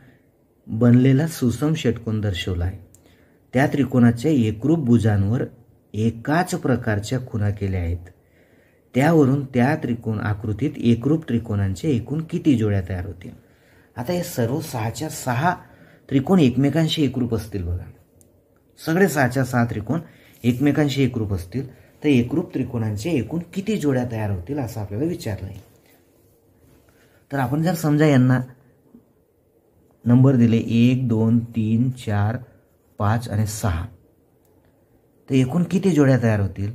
बनलेला सुसम षटकोन दर्शवला आहे. त्या त्रिकोणाच्या एकरूप भुजांवर एकाच प्रकारच्या खुणा केल्या आहेत. त्यावरून त्या त्रिकोण आकृतीत एकरूप त्रिकोणांचे एकूण किती जोड्या तयार होतील. आता हे सर्व 6च्या 6 त्रिकोण एकमेकांशी एकरूप असतील. बघा, सगळे 6च्या 6 त्रिकोण एकमेकांशी एकरूप असतील, तर एकरूप त्रिकोणांचे एकूण किती जोड्या तयार होतील असं आपल्याला विचारलं आहे. तर आपण जर समजा यांना नंबर दिले 1 2 3 4 5 आणि 6, तर एकूण किती जोड्या तयार होतील.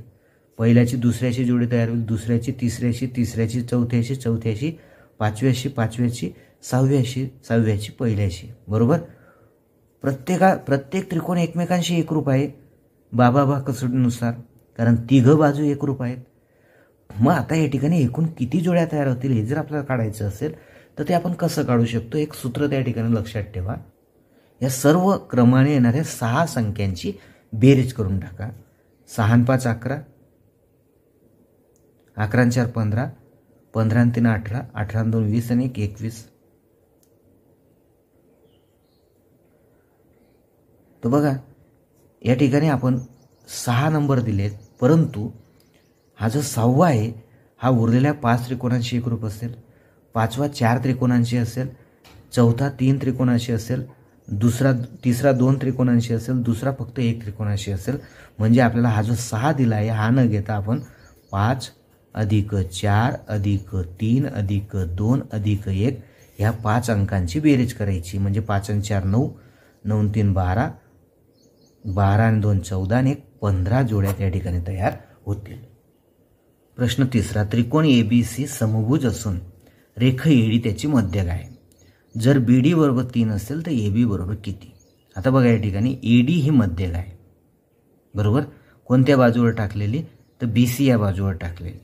पहिल्याची दुसऱ्याची जोडी तयार होईल, दुसऱ्याची तिसऱ्याची, तिसऱ्याची चौथ्याची, चौथ्याची पाचव्याची, पाचव्याची सहाव्याची, सहाव्याची पहिल्याची. बरोबर. प्रत्येक त्रिकोण एकमेकांशी एकरूप आहे बाबा कसोटीनुसार, कारण तिघ बाजू एकरूप आहेत. मग आता या ठिकाणी एकूण किती जोड्या तयार होतील हे जर आपल्याला काढायचं असेल तर ते आपण कसं काढू शकतो. एक सूत्र त्या ठिकाणी लक्षात ठेवा. या सर्व क्रमाने येणाऱ्या 6 संख्यांची बेरीज करून टाका. 6 आणि 5 11, 11 आणि 4 15, 15 आणि 3 18, 18 आणि 2 20 आणि 1 21. तर बघा या ठिकाणी आपण 6 नंबर दिलेत, परंतु हा जो 6वा आहे हा उरलेल्या 5 त्रिकोणांशी एकरूप असेल, 5वा 4 त्रिकोणांशी असेल, चौथा 3 त्रिकोणांशी असेल, तिसरा 2 त्रिकोणांशी असेल, दुसरा फक्त 1 त्रिकोणाशी असेल. म्हणजे आपल्याला हा जो 6 दिला आहे हा न घेता आपण 5 + 4 + 3 + 2 + 1 ह्या 5 अंकांची बेरीज करायची. म्हणजे 5 आणि 4 9, 9 आणि 3 12, 12 आणि 2 14 आणि 1 15 जोड्या त्या ठिकाणी तयार होतील. प्रश्न तिसरा, त्रिकोण ABC समभुज असून रेखा AD त्याची मध्यक आहे. जर BD बरोबर 3 असेल तर AB बरोबर किती. आता बघा या ठिकाणी AD ही मध्यक आहे. बरोबर. कोणत्या बाजूवर टाकलेली तर BC या बाजूवर टाकलेली.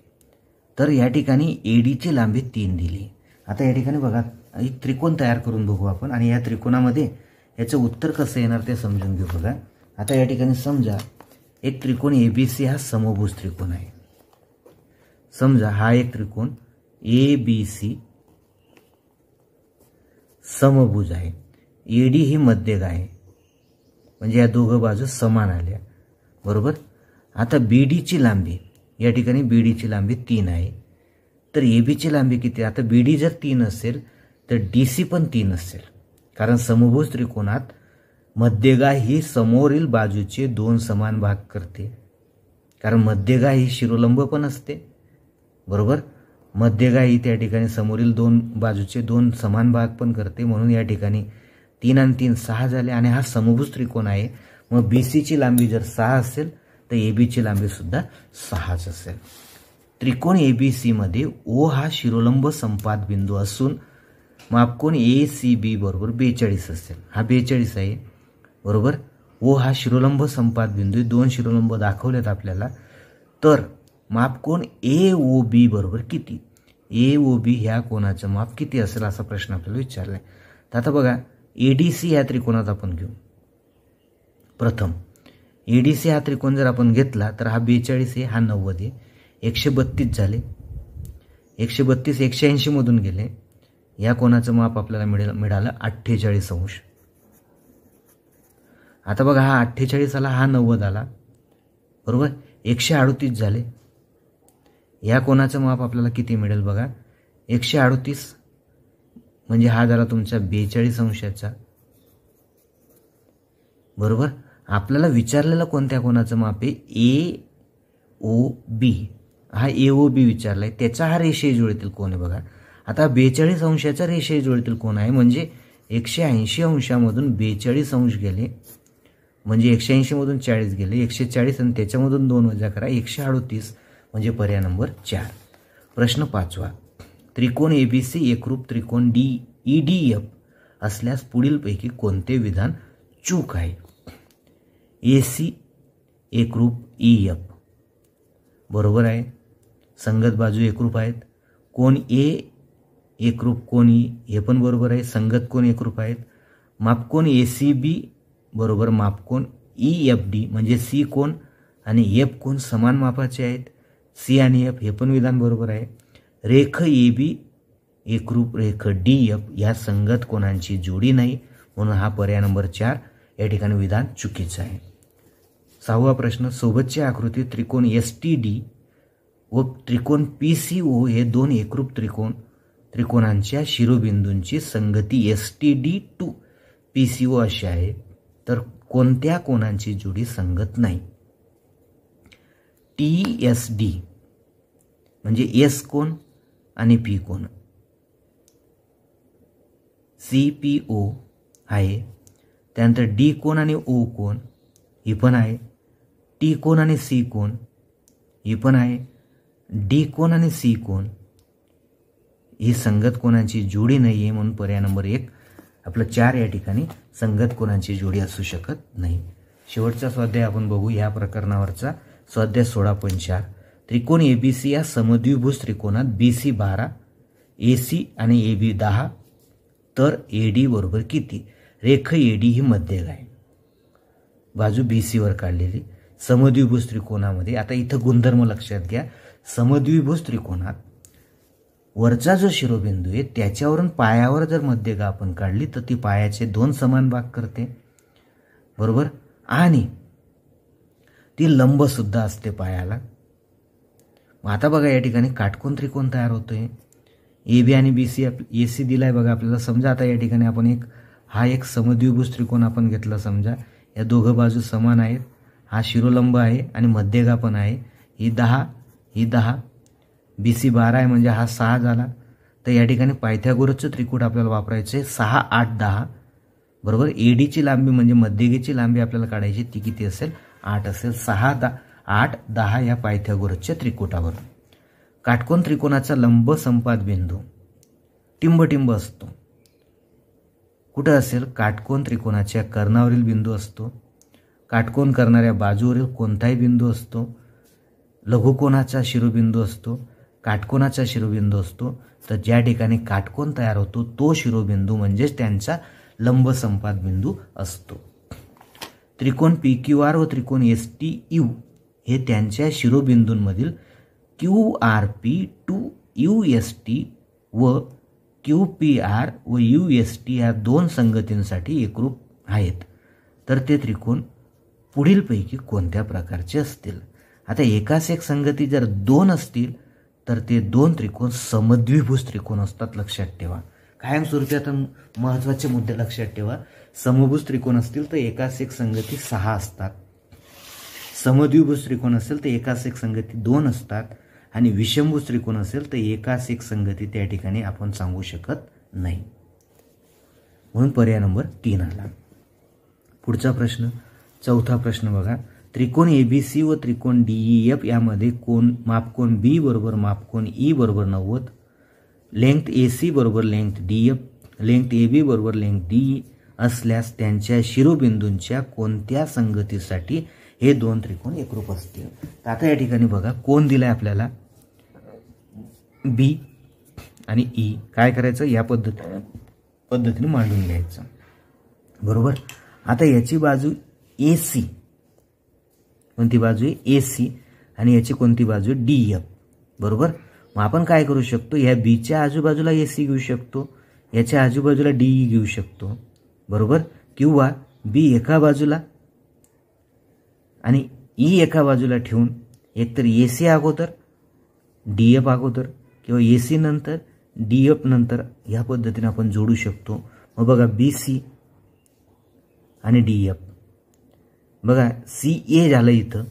तर या ठिकाणी AD ची लांबी 3 दिली. आता या ठिकाणी बघा एक त्रिकोण तयार करून बघू आपण आणि या त्रिकोणामध्ये याचं उत्तर कसं येणार ते समजून घेऊ. बघा आता या ठिकाणी समजा एक त्रिकोण ABC हा समभुज त्रिकोण आहे. समजा हा एक त्रिकोण ABC समभुज आहे. AD ही मध्यक आहे, म्हणजे या दोघं बाजू समान आल्या. बरोबर. आता BD ची लांबी या ठिकाणी BD ची लांबी 3 आहे, तर AB ची लांबी किती. आता BD जर 3 असेल तर DC पण 3 असेल, कारण समभुज त्रिकोणात मध्यगा ही समोरील बाजूचे 2 समान भाग करते, कारण मध्यगा ही शिरोलंब पण असते. बरोबर. मध्यगा ही त्या ठिकाणी समोरील 2 बाजूचे 2 समान भाग पण करते. म्हणून या ठिकाणी 3 आणि 3 6 झाले आणि हा समभुज त्रिकोण आहे. मग BC ची लांबी जर 6 असेल तर AB ची लांबी सुद्धा 6च असेल. त्रिकोण ABC मध्ये O हा शिरोलंब संपात बिंदू असून मापकोन ACB बरोबर 42 असेल. हा 42 आहे. बरोबर. O हा शिरोलंब संपात बिंदू, 2 शिरोलंब दाखवलेत आपल्याला. तर मापकोन AOB बरोबर किती. AOB ह्या कोणाचं माप किती असेल असा प्रश्न आपल्याला विचारलाय. तर आता बघा ADC ह्या त्रिकोणात आपण घेऊ. प्रथम ADC हा त्रिकोण जर आपण घेतला तर हा 42 आहे, हा 90 आहे, 132 झाले. 132 180 मधून गेले. या कोणाचं माप आपल्याला मिळालं 48 अंश. आता बघा हा 48 आला, हा 90 आला. बरोबर. 138 झाले. या कोणाचं माप आपल्याला किती मिळेल बघा 138, म्हणजे हा झाला तुमचा 42 अंशाचा. बरोबर. आपल्याला विचारलेलं कोणत्या कोणाचं माप आहे AOB. हा AOB विचारलाय, त्याचा हा रेषीय जुळतील कोण आहे बघा. आता 42 अंशाचा रेषीय जुळतील कोण आहे, म्हणजे 180 अंशामधून 42 अंश गेले, म्हणजे 180 मधून 40 गेले, 140 आणि त्याच्यामधून 2 वजा करा, 138, म्हणजे पर्याय नंबर 4. प्रश्न 5वा, त्रिकोण ABC एकरूप त्रिकोण EDF असल्यास पुढीलपैकी कोणते विधान चूक आहे. AC एकरूप EF बरोबर आहे, संगत बाजू एकरूप आहेत. कोण एकरूप कोन ई हे पण बरोबर आहे, संगत कोन एकरूप आहेत. मापकोन ACB बरोबर मापकोन EFD म्हणजे C कोन आणि F कोन समान मापाचे आहेत. C आणि F हे पण विधान बरोबर आहे. रेख AB एकरूप रेख DF या संगत कोणांची जोडी नाही, म्हणून हा पर्याय नंबर 4 या ठिकाणी विधान चुकीचं आहे. 6वा प्रश्न, सोबतची आकृती त्रिकोण STD व त्रिकोण PCO हे दोन एकरूप त्रिकोणांच्या शिरोबिंदूंची संगती STD to PCO अशी आहे, तर कोणत्या कोणांची जोडी संगत नाही? TSD म्हणजे S कोन आणि P कोन, CPO आहे, त्यानंतर D कोन आणि O कोन ही पण आहे, T कोन आणि C कोन ही पण आहे, D कोन आणि C कोन ही संगत कोणांची जोडी नाही आहे, म्हणून पर्याय नंबर 1 आपलं 4 या ठिकाणी संगत कोणांची जोडी असू शकत नाही. शेवटचा स्वाध्याय आपण बघू या प्रकरणावरचा स्वाध्याय 16.4. त्रिकोण ABC या समद्विभुज त्रिकोणात BC 12 AC आणि AB 10 तर AD बरोबर किती? रेख AD ही मध्यक आहे, बाजू BC वर काढलेली समद्विभुज त्रिकोणामध्ये. आता इथं गुणधर्म लक्षात घ्या. समद्विभुज त्रिकोणात वरचा जो शिरोबिंदू आहे त्याच्यावरून पायावर जर मध्यगा आपण काढली तर ती पायाचे 2 समान भाग करते, बरोबर, आणि ती लंब सुद्धा असते पायाला. आता बघा या ठिकाणी काटकोन त्रिकोण तयार होतोय. AB आणि BC AC दिलाय बघा आपल्याला. समजा आता या ठिकाणी आपण एक समद्विभुज त्रिकोण आपण घेतला. समजा या दोघं बाजू समान आहेत, हा शिरोलंब आहे आणि मध्यगा पण आहे. ही 10 ही 10, BC 12 आहे म्हणजे हा 6 झाला. तर या ठिकाणी पायथागोरसचं त्रिकूट आपल्याला वापरायचं आहे. 6 8 10 बरोबर. AD ची लांबी म्हणजे मध्यगेची लांबी आपल्याला काढायची, ती किती असेल? 8 असेल. 6 8 10 या पायथागोरसच्या त्रिकूटावर. काटकोन त्रिकोणाचा लंब संपाद बिंदू टिंब असतो. कुठं असेल? काटकोन त्रिकोणाच्या कर्णावरील बिंदू असतो. काटकोन करणाऱ्या बाजूवरील कोणताही बिंदू असतो. लघुकोनाचा शिरोबिंदू असतो. काटकोनाचा शिरोबिंदू असतो. तर ज्या ठिकाणी काटकोन तयार होतो तो शिरोबिंदू म्हणजेच त्यांचा लंब संपाद बिंदू असतो. त्रिकोण PQR व त्रिकोण STU हे त्यांच्या शिरोबिंदूंमधील QRP to UST व QPR व UST या 2 संगतींसाठी एकरूप आहेत. तर ते त्रिकोण पुढीलपैकी कोणत्या प्रकारचे असतील? आता एकाच एक संगती जर 2 असतील तर ते 2 त्रिकोण समद्विभुज त्रिकोण असतात. लक्षात ठेवा. कायमस्वरूपी आता महत्त्वाचे मुद्दे लक्षात ठेवा. समभुज त्रिकोण असतील तर एकाच एक संगती 6 असतात. समद्विभुज त्रिकोण असेल तर एकाच एक संगती 2 असतात आणि विषमभुज त्रिकोण असेल तर एकाच एक संगती त्या ठिकाणी आपण सांगू शकत नाही, म्हणून पर्याय नंबर 3 आला. पुढचा प्रश्न 4था प्रश्न बघा. त्रिकोण ABC व त्रिकोण DEF यामध्ये मापकोन B बरोबर मापकोन E बरोबर 90, लेंथ AC बरोबर लेंथ DF, लेंथ AB बरोबर लेंथ DE असल्यास त्यांच्या शिरोबिंदूंच्या कोणत्या संगतीसाठी हे 2 त्रिकोण एकरूप असतील? तर आता या ठिकाणी बघा कोण दिलाय आपल्याला B आणि E. काय करायचं? या पद्धतीने मांडून घ्यायचं, बरोबर. आता याची बाजू AC, कोणती बाजू आहे? AC, आणि याची कोणती बाजू आहे? DF, बरोबर. मग आपण काय करू शकतो? या बीच्या आजूबाजूला AC घेऊ शकतो, याच्या आजूबाजूला DE घेऊ शकतो, बरोबर. किंवा B एका बाजूला आणि E एका बाजूला ठेवून एकतर AC अगोदर DF अगोदर किंवा AC नंतर DF नंतर या पद्धतीने आपण जोडू शकतो. मग बघा BC आणि DF, बघा CA झालं इथं,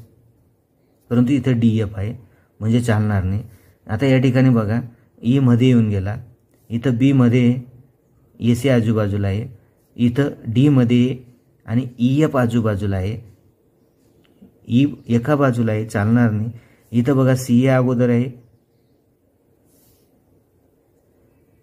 परंतु इथं DF आहे म्हणजे चालणार नाही. आता या ठिकाणी बघा E मध्ये येऊन गेला, इथं B मध्ये AC आजूबाजूला आहे, इथं D मध्ये आणि EF आजूबाजूला आहे. E एका बाजूला आहे, चालणार नाही. इथं बघा CA अगोदर आहे,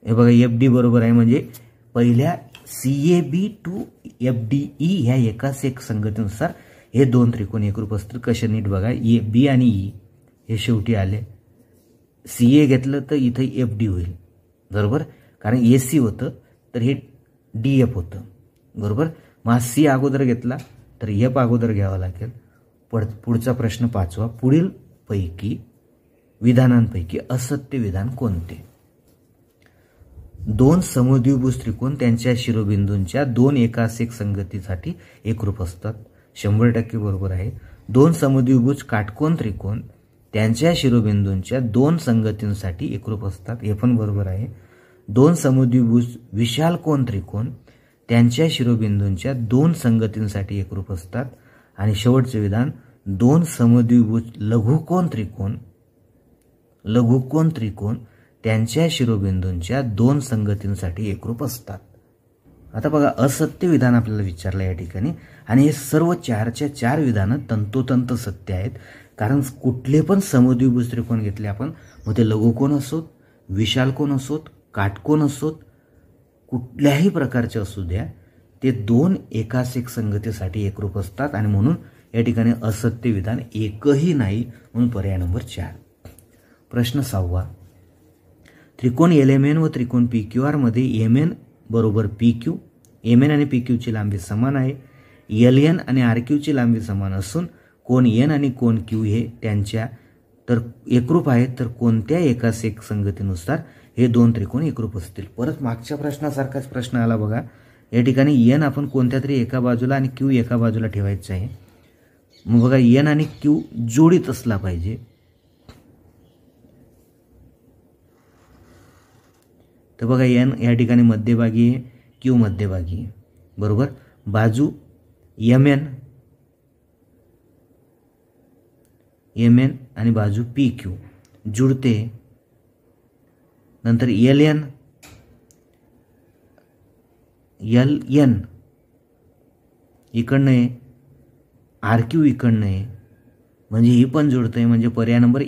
हे बघा FD बरोबर आहे, म्हणजे पहिल्या CAB to FDE ह्या एकाच एक संगतीनुसार हे 2 त्रिकोण एकरूप असतील. कसे नीट बघा. B आणि E हे शेवटी आले. CA घेतलं तर इथं FD होईल, बरोबर. कारण AC होतं तर हे DF होतं, बरोबर. मग हा C अगोदर घेतला तर F अगोदर घ्यावा लागेल. पुढचा प्रश्न 5वा, पुढील पैकी विधानांपैकी असत्य विधान कोणते? 2 समद्विभुज त्रिकोण त्यांच्या शिरोबिंदूंच्या 2 एकास एक संगतीसाठी एकरूप असतात. 100% बरोबर आहे. 2 समद्विभुज काटकोन त्रिकोण त्यांच्या शिरोबिंदूंच्या 2 संगतींसाठी एकरूप असतात. हे पण बरोबर आहे. 2 समद्विभुज विशाल कोन त्रिकोण त्यांच्या शिरोबिंदूंच्या 2 संगतींसाठी एकरूप असतात. आणि शेवटचे विधान, 2 समद्विभुज लघुकोन त्रिकोण त्यांच्या शिरोबिंदूंच्या 2 संगतींसाठी एकरूप असतात. आता बघा, असत्य विधान आपल्याला विचारलं या ठिकाणी, आणि हे सर्व 4च्या 4 विधानं तंतोतंत सत्य आहेत. कारण कुठले पण समद्विभुज त्रिकोण घेतले आपण, मग ते लघुकोन असोत, विशाल कोन असोत, काटकोन असोत, कुठल्याही प्रकारचे असू द्या, ते 2 एकास एक संगतीसाठी एकरूप असतात. आणि म्हणून या ठिकाणी असत्य विधान एकही नाही, म्हणून पर्याय नंबर 4. प्रश्न 6वा, त्रिकोण LMN व त्रिकोण PQR मध्ये MN बरोबर PQ, MN आणि PQ ची लांबी समान आहे. LN आणि RQ ची लांबी समान असून कोण N आणि कोण Q हे त्यांच्या तर एकरूप आहेत, तर कोणत्या एकास एक संगतीनुसार हे 2 त्रिकोण एकरूप असतील? परत मागच्या प्रश्नासारखाच प्रश्न आला बघा. या ठिकाणी N आपण कोणत्या तरी एका बाजूला आणि Q एका बाजूला ठेवायचं आहे. मग बघा, N आणि Q जोडीत असला पाहिजे. तर बघा, N या ठिकाणी मध्यभागी आहे, Q मध्यभागी आहे, बरोबर. बाजू MN आणि बाजू PQ जुळते. नंतर LN इकडनं आहे, RQ इकडनं आहे, म्हणजे ही पण जुळतंय. म्हणजे पर्याय नंबर